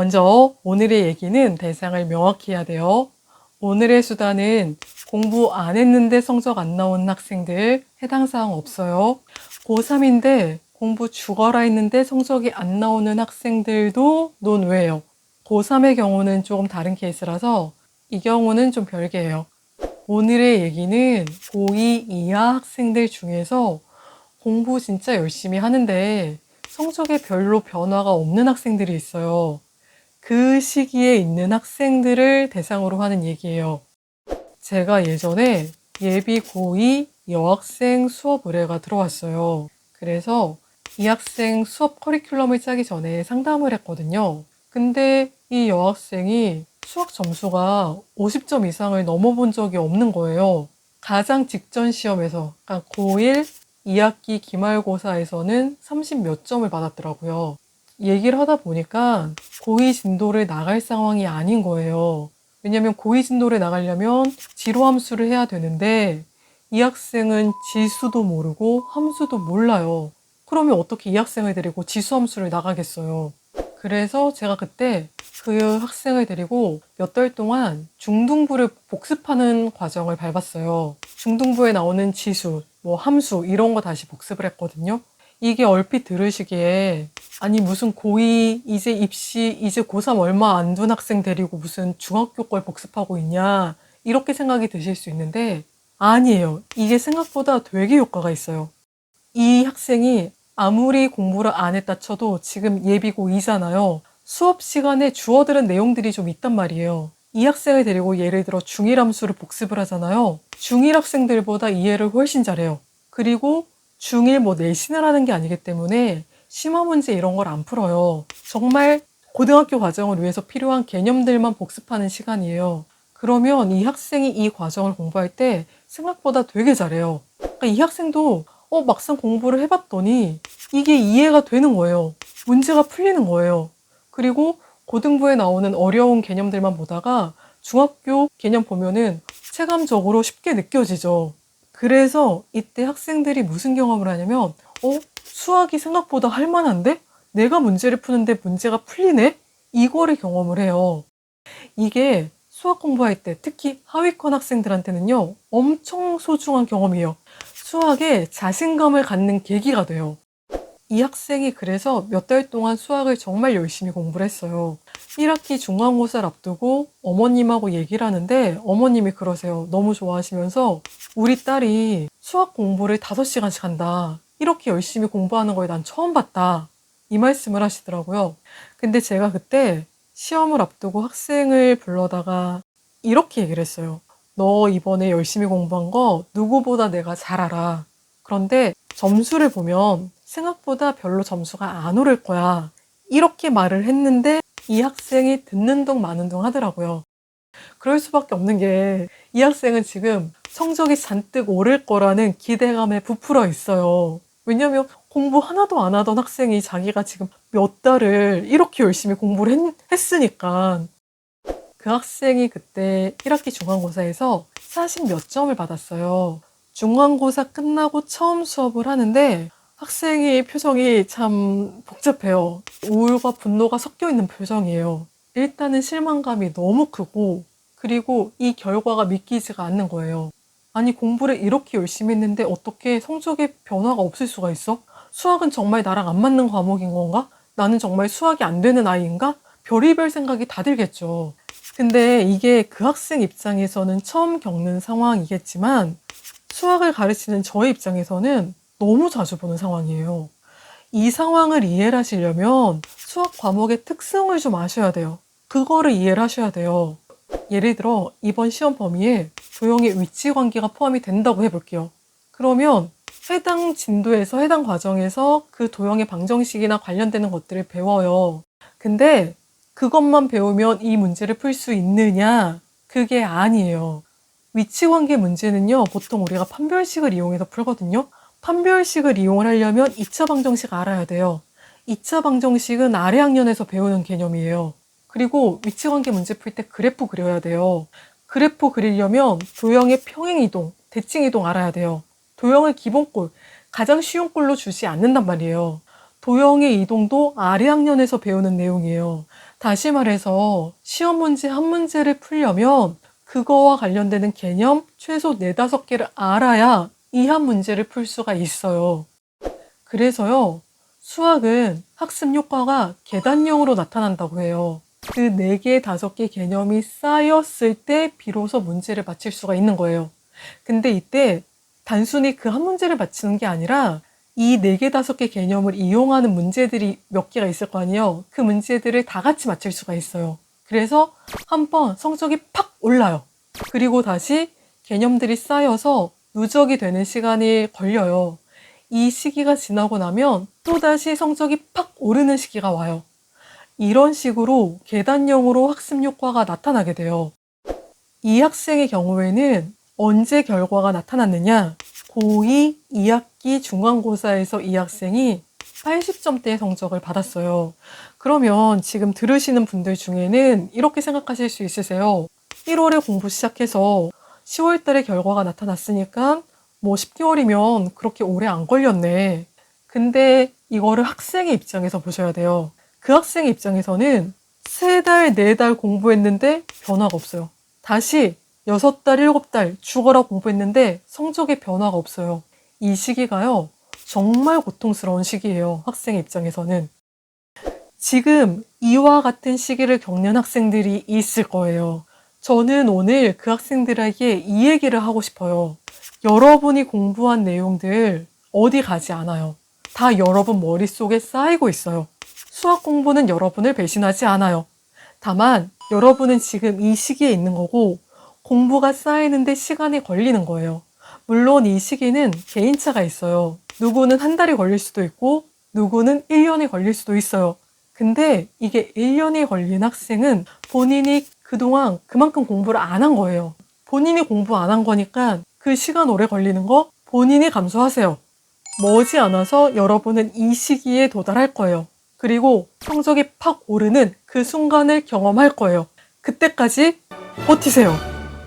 먼저 오늘의 얘기는 대상을 명확히 해야 돼요. 오늘의 수단은 공부 안 했는데 성적 안 나오는 학생들 해당 사항 없어요. 고3인데 공부 죽어라 했는데 성적이 안 나오는 학생들도 논외예요. 고3의 경우는 조금 다른 케이스라서 이 경우는 좀 별개예요. 오늘의 얘기는 고2 이하 학생들 중에서 공부 진짜 열심히 하는데 성적에 별로 변화가 없는 학생들이 있어요. 그 시기에 있는 학생들을 대상으로 하는 얘기예요. 제가 예전에 예비 고2 여학생 수업 의뢰가 들어왔어요. 그래서 이 학생 수업 커리큘럼을 짜기 전에 상담을 했거든요. 근데 이 여학생이 수학 점수가 50점 이상을 넘어본 적이 없는 거예요. 가장 직전 시험에서, 그러니까 고1 2학기 기말고사에서는 30 몇 점을 받았더라고요. 얘기를 하다 보니까 고2 진도를 나갈 상황이 아닌 거예요. 왜냐면 고2 진도를 나가려면 지로함수를 해야 되는데 이 학생은 지수도 모르고 함수도 몰라요. 그러면 어떻게 이 학생을 데리고 지수함수를 나가겠어요. 그래서 제가 그때 그 학생을 데리고 몇 달 동안 중등부를 복습하는 과정을 밟았어요. 중등부에 나오는 지수, 뭐 함수 이런 거 다시 복습을 했거든요. 이게 얼핏 들으시기에 아니 무슨 고2 이제 입시 이제 고3 얼마 안 둔 학생 데리고 무슨 중학교 걸 복습하고 있냐 이렇게 생각이 드실 수 있는데 아니에요. 이게 생각보다 되게 효과가 있어요. 이 학생이 아무리 공부를 안 했다 쳐도 지금 예비 고2잖아요. 수업 시간에 주어들은 내용들이 좀 있단 말이에요. 이 학생을 데리고 예를 들어 중1 함수를 복습을 하잖아요. 중1 학생들보다 이해를 훨씬 잘해요. 그리고 중1 뭐 내신을 하는 게 아니기 때문에 심화 문제 이런 걸 안 풀어요. 정말 고등학교 과정을 위해서 필요한 개념들만 복습하는 시간이에요. 그러면 이 학생이 이 과정을 공부할 때 생각보다 되게 잘해요. 그러니까 이 학생도 막상 공부를 해봤더니 이게 이해가 되는 거예요. 문제가 풀리는 거예요. 그리고 고등부에 나오는 어려운 개념들만 보다가 중학교 개념 보면은 체감적으로 쉽게 느껴지죠. 그래서 이때 학생들이 무슨 경험을 하냐면 수학이 생각보다 할만한데? 내가 문제를 푸는데 문제가 풀리네? 이거를 경험을 해요. 이게 수학 공부할 때 특히 하위권 학생들한테는요 엄청 소중한 경험이에요. 수학에 자신감을 갖는 계기가 돼요. 이 학생이 그래서 몇 달 동안 수학을 정말 열심히 공부를 했어요. 1학기 중간고사를 앞두고 어머님하고 얘기를 하는데 어머님이 그러세요. 너무 좋아하시면서 우리 딸이 수학 공부를 5시간씩 한다. 이렇게 열심히 공부하는 걸 난 처음 봤다. 이 말씀을 하시더라고요. 근데 제가 그때 시험을 앞두고 학생을 불러다가 이렇게 얘기를 했어요. 너 이번에 열심히 공부한 거 누구보다 내가 잘 알아. 그런데 점수를 보면 생각보다 별로 점수가 안 오를 거야. 이렇게 말을 했는데 이 학생이 듣는 둥 마는 둥 하더라고요. 그럴 수밖에 없는 게 이 학생은 지금 성적이 잔뜩 오를 거라는 기대감에 부풀어 있어요. 왜냐면 공부 하나도 안 하던 학생이 자기가 지금 몇 달을 이렇게 열심히 공부를 했으니까 그 학생이 그때 1학기 중간고사에서 40 몇 점을 받았어요. 중간고사 끝나고 처음 수업을 하는데 학생의 표정이 참 복잡해요. 우울과 분노가 섞여 있는 표정이에요. 일단은 실망감이 너무 크고 그리고 이 결과가 믿기지가 않는 거예요. 아니 공부를 이렇게 열심히 했는데 어떻게 성적에 변화가 없을 수가 있어? 수학은 정말 나랑 안 맞는 과목인 건가? 나는 정말 수학이 안 되는 아이인가? 별의별 생각이 다 들겠죠. 근데 이게 그 학생 입장에서는 처음 겪는 상황이겠지만 수학을 가르치는 저의 입장에서는 너무 자주 보는 상황이에요. 이 상황을 이해를 하시려면 수학 과목의 특성을 좀 아셔야 돼요. 그거를 이해를 하셔야 돼요. 예를 들어 이번 시험 범위에 도형의 위치 관계가 포함이 된다고 해볼게요. 그러면 해당 진도에서 해당 과정에서 그 도형의 방정식이나 관련되는 것들을 배워요. 근데 그것만 배우면 이 문제를 풀 수 있느냐? 그게 아니에요. 위치관계 문제는요, 보통 우리가 판별식을 이용해서 풀거든요. 판별식을 이용을 하려면 2차 방정식 알아야 돼요. 2차 방정식은 아래 학년에서 배우는 개념이에요. 그리고 위치관계 문제 풀 때 그래프 그려야 돼요. 그래프 그리려면 도형의 평행이동, 대칭이동 알아야 돼요. 도형을 기본꼴, 가장 쉬운 꼴로 주지 않는단 말이에요. 도형의 이동도 아래 학년에서 배우는 내용이에요. 다시 말해서 시험 문제 한 문제를 풀려면 그거와 관련되는 개념 최소 4, 5개를 알아야 이 한 문제를 풀 수가 있어요. 그래서요, 수학은 학습 효과가 계단형으로 나타난다고 해요. 그 4개, 5개 개념이 쌓였을 때 비로소 문제를 맞힐 수가 있는 거예요. 근데 이때 단순히 그 한 문제를 맞히는 게 아니라 이 4개, 5개 개념을 이용하는 문제들이 몇 개가 있을 거 아니에요. 그 문제들을 다 같이 맞힐 수가 있어요. 그래서 한번 성적이 팍 올라요. 그리고 다시 개념들이 쌓여서 누적이 되는 시간이 걸려요. 이 시기가 지나고 나면 또다시 성적이 팍 오르는 시기가 와요. 이런 식으로 계단형으로 학습 효과가 나타나게 돼요. 이 학생의 경우에는 언제 결과가 나타났느냐? 고2 2학기 중간고사에서 이 학생이 80점대의 성적을 받았어요. 그러면 지금 들으시는 분들 중에는 이렇게 생각하실 수 있으세요. 1월에 공부 시작해서 10월 달에 결과가 나타났으니까 뭐 10개월이면 그렇게 오래 안 걸렸네. 근데 이거를 학생의 입장에서 보셔야 돼요. 그 학생의 입장에서는 3달, 4달 공부했는데 변화가 없어요. 다시 6달, 7달 죽어라 공부했는데 성적에 변화가 없어요. 이 시기가요, 정말 고통스러운 시기예요. 학생의 입장에서는. 지금 이와 같은 시기를 겪는 학생들이 있을 거예요. 저는 오늘 그 학생들에게 이 얘기를 하고 싶어요. 여러분이 공부한 내용들 어디 가지 않아요. 다 여러분 머릿속에 쌓이고 있어요. 수학 공부는 여러분을 배신하지 않아요. 다만 여러분은 지금 이 시기에 있는 거고 공부가 쌓이는데 시간이 걸리는 거예요. 물론 이 시기는 개인차가 있어요. 누구는 한 달이 걸릴 수도 있고 누구는 1년이 걸릴 수도 있어요. 근데 이게 1년이 걸린 학생은 본인이 그동안 그만큼 공부를 안 한 거예요. 본인이 공부 안 한 거니까 그 시간 오래 걸리는 거 본인이 감수하세요. 머지않아서 여러분은 이 시기에 도달할 거예요. 그리고 성적이 팍 오르는 그 순간을 경험할 거예요. 그때까지 버티세요.